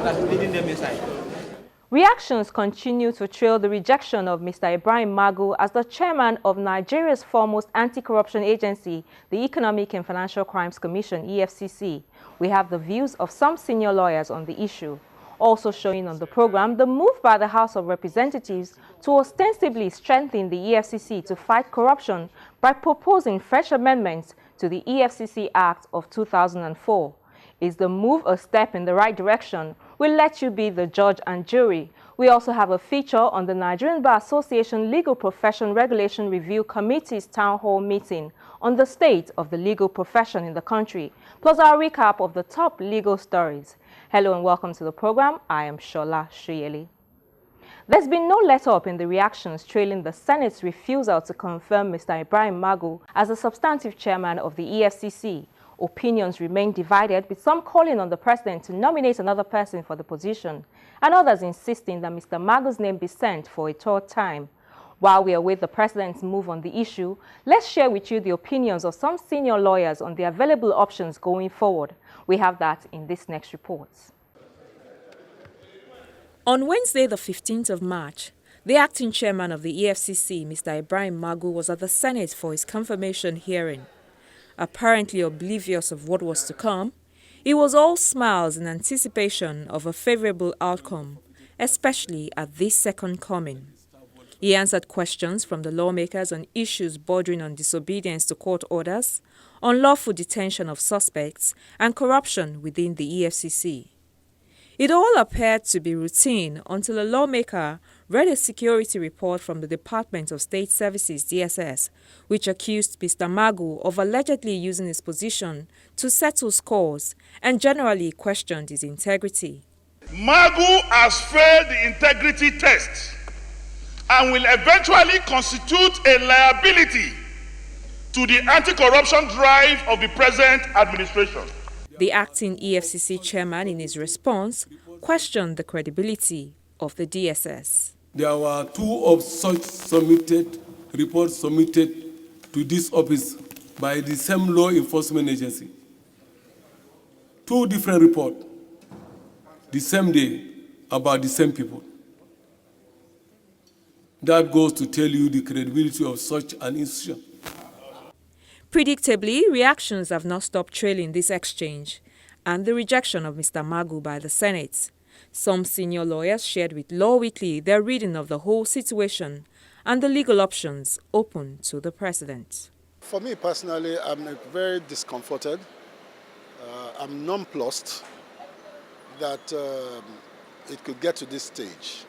fact that he's leading them inside. Reactions continue to trail the rejection of Mr. Ibrahim Magu as the chairman of Nigeria's foremost anti-corruption agency, the Economic and Financial Crimes Commission, EFCC. We have the views of some senior lawyers on the issue. Also showing on the program, the move by the House of Representatives to ostensibly strengthen the EFCC to fight corruption by proposing fresh amendments to the EFCC Act of 2004. Is the move a step in the right direction? We'll let you be the judge and jury. We also have a feature on the Nigerian Bar Association Legal Profession Regulation Review Committee's town hall meeting on the state of the legal profession in the country, plus our recap of the top legal stories. Hello and welcome to the program. I am Shola Shuyeli. There's been no let-up in the reactions trailing the Senate's refusal to confirm Mr. Ibrahim Magu as the substantive chairman of the EFCC. Opinions remain divided, with some calling on the president to nominate another person for the position, and others insisting that Mr. Magu's name be sent for a third time. While we await the president's move on the issue, let's share with you the opinions of some senior lawyers on the available options going forward. We have that in this next report. On Wednesday, the 15th of March, the acting chairman of the EFCC, Mr. Ibrahim Magu, was at the Senate for his confirmation hearing. Apparently oblivious of what was to come, he was all smiles in anticipation of a favorable outcome, especially at this second coming. He answered questions from the lawmakers on issues bordering on disobedience to court orders, unlawful detention of suspects, and corruption within the EFCC. It all appeared to be routine until a lawmaker read a security report from the Department of State Services (DSS), which accused Mr. Magu of allegedly using his position to settle scores and generally questioned his integrity. Magu has failed the integrity test and will eventually constitute a liability to the anti-corruption drive of the present administration. The acting EFCC chairman, in his response, questioned the credibility of the DSS. There were two of such reports submitted to this office by the same law enforcement agency. Two different reports, the same day, about the same people. That goes to tell you the credibility of such an institution. Predictably, reactions have not stopped trailing this exchange and the rejection of Mr. Magu by the Senate. Some senior lawyers shared with Law Weekly their reading of the whole situation and the legal options open to the president. For me personally, I'm very discomforted. I'm nonplussed that it could get to this stage,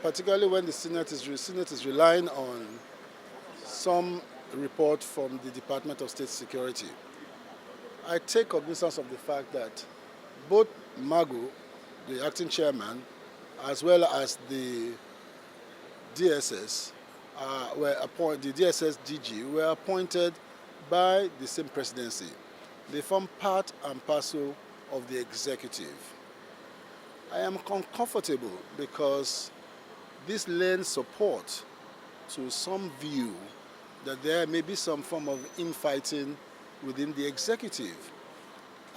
particularly when the Senate is relying on some report from the Department of State Security. I take cognizance of the fact that both Magu, the acting chairman, as well as the DSS, the DSS DG were appointed by the same presidency. They form part and parcel of the executive. I am uncomfortable because this lends support to some view that there may be some form of infighting within the executive.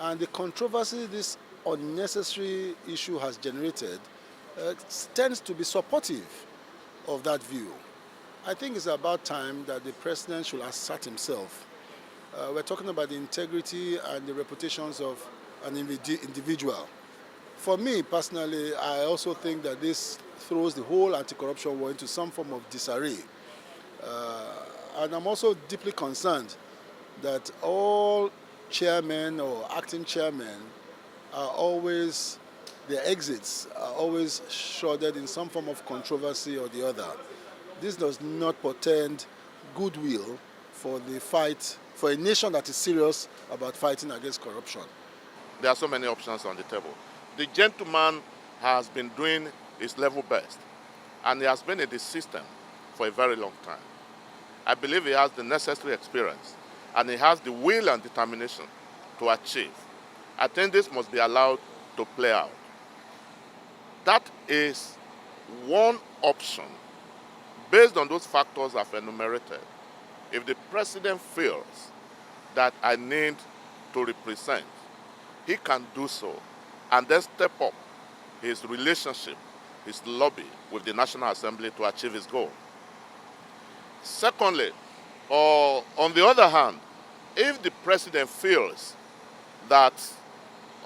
And the controversy this unnecessary issue has generated tends to be supportive of that view. I think it's about time that the president should assert himself. We're talking about the integrity and the reputations of an individual. For me personally, I also think that this throws the whole anti-corruption war into some form of disarray. And I'm also deeply concerned that all chairmen or acting chairmen are always, their exits are always shrouded in some form of controversy or the other. This does not portend goodwill for the fight, for a nation that is serious about fighting against corruption. There are so many options on the table. The gentleman has been doing his level best, and he has been in this system for a very long time. I believe he has the necessary experience and he has the will and determination to achieve. I think this must be allowed to play out. That is one option based on those factors I've enumerated. If the president feels that I need to represent, he can do so and then step up his relationship, his lobby with the National Assembly to achieve his goal. Secondly, on the other hand, if the president feels that,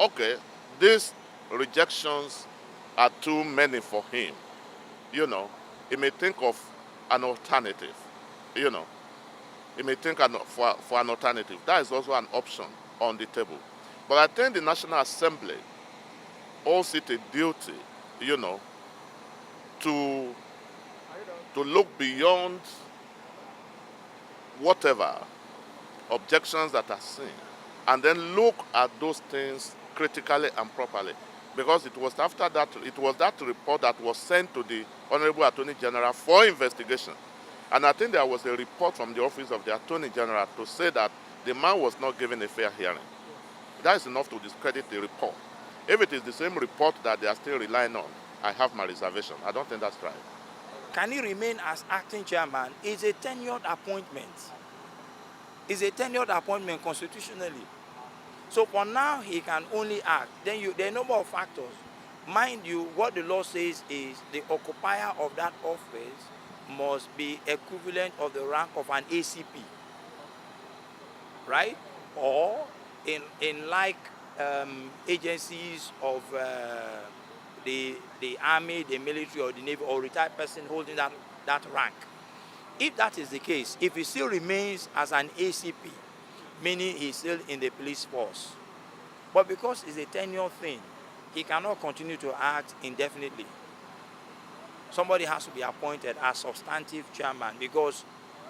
okay, these rejections are too many for him, he may think of an alternative, He may think for an alternative. That is also an option on the table. But I think the National Assembly owes it a duty, to look beyond whatever objections that are seen, and then look at those things critically and properly. Because it was that report that was sent to the Honorable Attorney General for investigation. And I think there was a report from the Office of the Attorney General to say that the man was not given a fair hearing. That is enough to discredit the report. If it is the same report that they are still relying on, I have my reservation. I don't think that's right. Can he remain as acting chairman? It's a tenured appointment. It's a tenured appointment constitutionally. So for now, he can only act. Then there are a number of factors. Mind you, what the law says is the occupier of that office must be equivalent of the rank of an ACP, right? Or in like agencies of the army, the military, or the navy, or retired person holding that rank. If that is the case, if he still remains as an ACP, meaning he's still in the police force, but because it's a tenure thing, he cannot continue to act indefinitely. Somebody has to be appointed as substantive chairman, because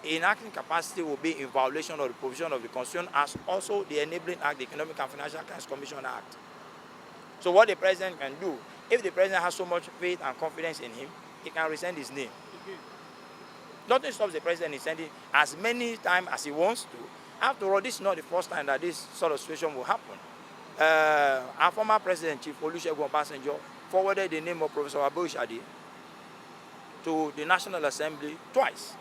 in acting capacity will be in violation of the provision of the Constitution, as also the Enabling Act, the Economic and Financial Crimes Commission Act. So what the president can do, if the president has so much faith and confidence in him, he can rescind his name. Nothing stops the president in sending as many times as he wants to. After all, this is not the first time that this sort of situation will happen. Our former president, Chief Olusegun Obasanjo, forwarded the name of Professor Aboishade to the National Assembly twice.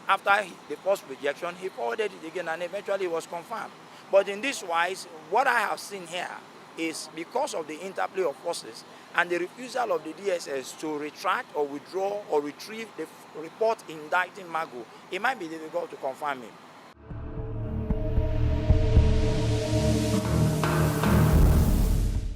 After the first rejection, he forwarded it again, and eventually it was confirmed. But in this wise, what I have seen here is because of the interplay of forces and the refusal of the DSS to retract or withdraw or retrieve the report indicting Magu, it might be difficult to confirm him.